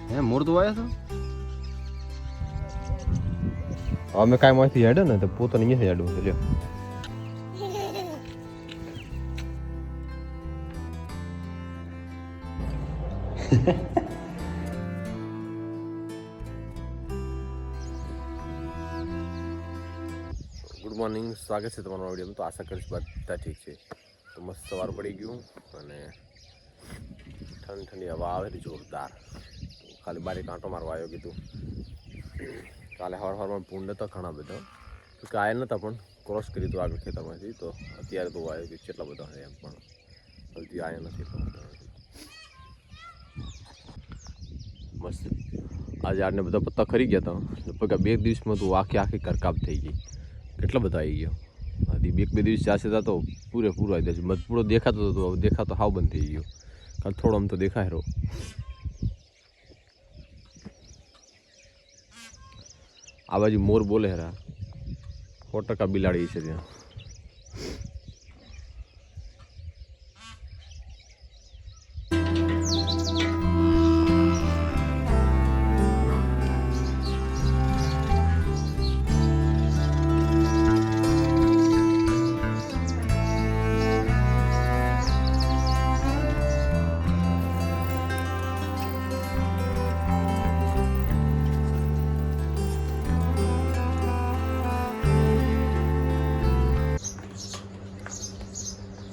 હે મોર તો આવ્યા છો અમે કાંઈ માંથી હેડે ને તો પોતાને અહીંયા હેડવું છે લ્યો ગુડ મોર્નિંગ સ્વાગત છે તમારા વિડીયોમાં તો આશા કરીશ બધા ઠીક છે તો મસ્ત સવાર પડી ગયું અને ઠંડી ઠંડી હવા આવે છે જોરદાર ખાલી બારી કાંટો મારવા આવ્યો કીધું કાલે સવારમાં પૂંડ હતા ઘણા બધા કે આયા નહોતા પણ ક્રોસ કરી તો આગળ ખેતરમાંથી તો અત્યારે તો આવ્યો કે કેટલા બધા એમ પણ હજી આવ્યા નથી એટલા બધા મસ્ત આજે આને બધા પત્તા ખરી ગયા હતા લગભગ 2 દિવસમાં તો આખી કરકાપ થઈ ગઈ કેટલા બધા આવી ગયો હજી 2 દિવસ જાશે તો પૂરેપૂરો આવી જશે મજબૂરો દેખાતો હતો દેખાતો હાવ બંધ થઈ ગયો કારણ થોડો આમ તો દેખાય રહ્યો આ બાજુ મોર બોલે હેરા 100% બિલાડી છે ત્યાં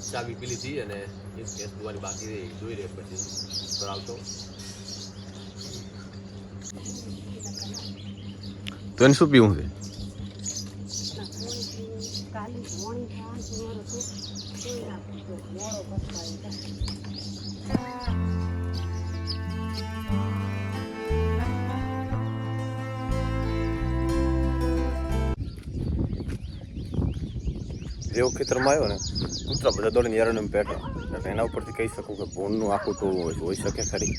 ચાવી પી લીધી અને ગેસ દુવાની બાકી રહી જોઈ રહે પછી કરાવતો તો એને શું પીવું છે જેવો ખેતરમાં આવ્યો ને કૂતરા બધા દોડીને યારણ પેટો એટલે એના ઉપરથી કહી શકું કે ભૂનનું આખું ટોળું હોઈ શકે ખરી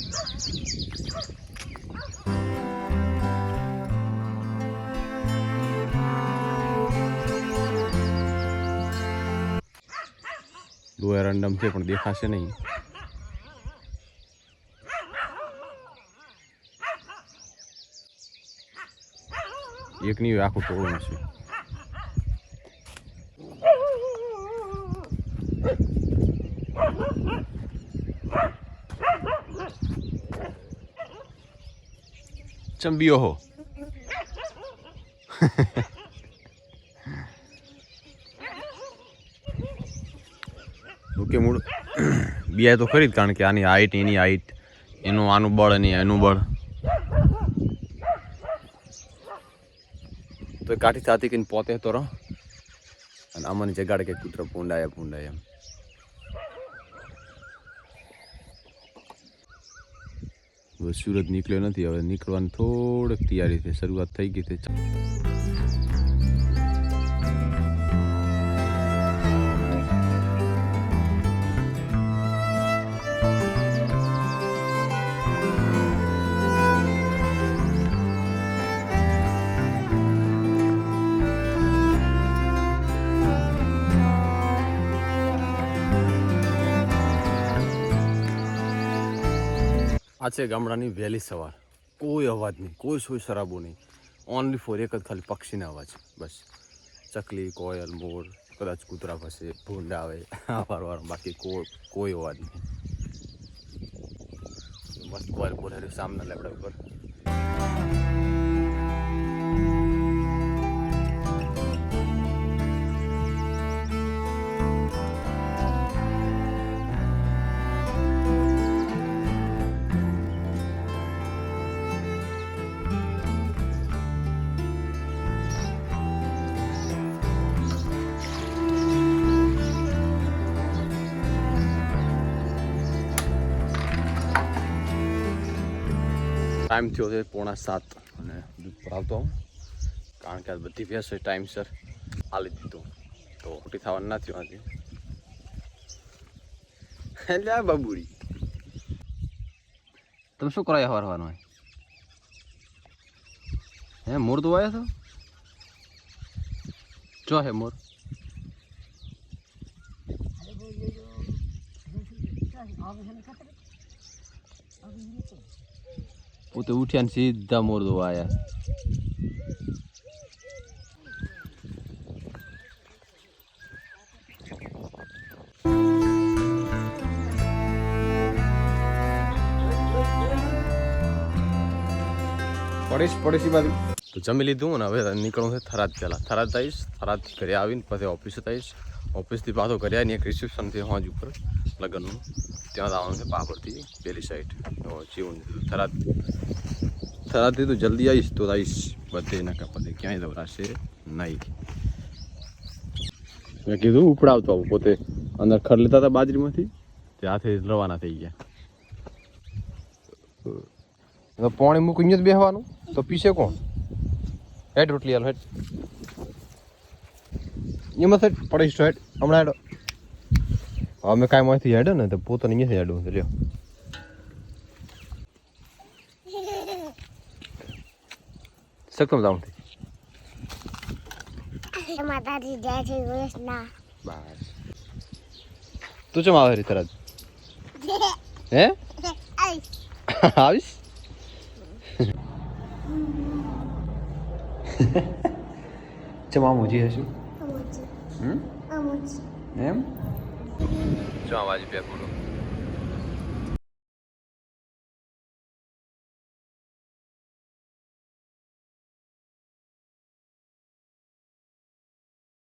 દો એરંડમ છે પણ દેખાશે નહીં એક નહીં આખું ટોળું છે ચંબીઓ હો ઓકે મૂળ બિયા તો ખરી જ કારણ કે આની હાઈટ એની હાઈટ એનું આનું બળ અને એનું બળ તો કાઠી સાથી કહીને પોતે તો રહો અને આમાંની જગાડે કે કૂતરો પૂંડાય એમ સૂરજ નીકળ્યો નથી હવે નીકળવાની થોડીક તૈયારી છે શરૂઆત થઈ ગઈ છે આ છે ગામડાની વહેલી સવાર કોઈ અવાજ નહીં કોઈ સોય શરાબો નહીં ઓનલી ફોર એક જ ખાલી પક્ષીના અવાજ બસ ચકલી કોયલ મોર કદાચ કૂતરા પાસે ભૂંડા આવે વારવાર બાકી કોઈ અવાજ નહીં મસ્ત કોયલ બોલે સામના લેબડા ઉપર ટાઈમ થયો છે 6:45 અને દૂધ ભરાવતો હું કારણ કે આ બધી ભેંસો ટાઈમસર હાલી દીધું તો ખોટી થવાનું ના થયું આજે એટલે આ બાબુડી તમે શું કરાય હવારવાનું હે મોર તો આવ્યા છો જો હે મોર પોતે ઉઠ્યા ને સીધા મોર દોવા આયા. પડીશ બાજુ તો જમી લીધું ને હવે નીકળવું છે થરાદ. પહેલાં થરાદ થઈશ, થરાદથી ઘરે આવીને પછી ઓફિસે થઈશ, ઓફિસથી પાછો ઘરે આવીને એક રિસેપ્શનથી હોજ ઉપર લગ્નનું ત્યાં આવવાનું છે પાપડથી પેલી સાઈડ. તો જીવન થરાદથી તો જલ્દી આવીશ તો આવીશ બધે નકા પછી ક્યાંય દવરાશે નહીં. મેં કીધું ઉપડાવતો આવું પોતે અંદર ખર લેતા હતા બાજરીમાંથી તે હાથે રવાના થઈ ગયા. તો પાણી મૂકીને જ બેસવાનું તો પીશે કોણ? હેડ રોટલી હાલ હેડ એમાં સાઈડ પડીશ તો હેડ હમણાં હેડો. અમે કાંઈ માંથી હેડો ને તો પોતાને અહીંયાથી હેડું તો લ્યો. શકમ જાઉંથી બસ તું ચમ આવે રી તરત હે આવીશ. ચમ આમ ઓછી હશું એમ ચમ અવાજ બે બોલો.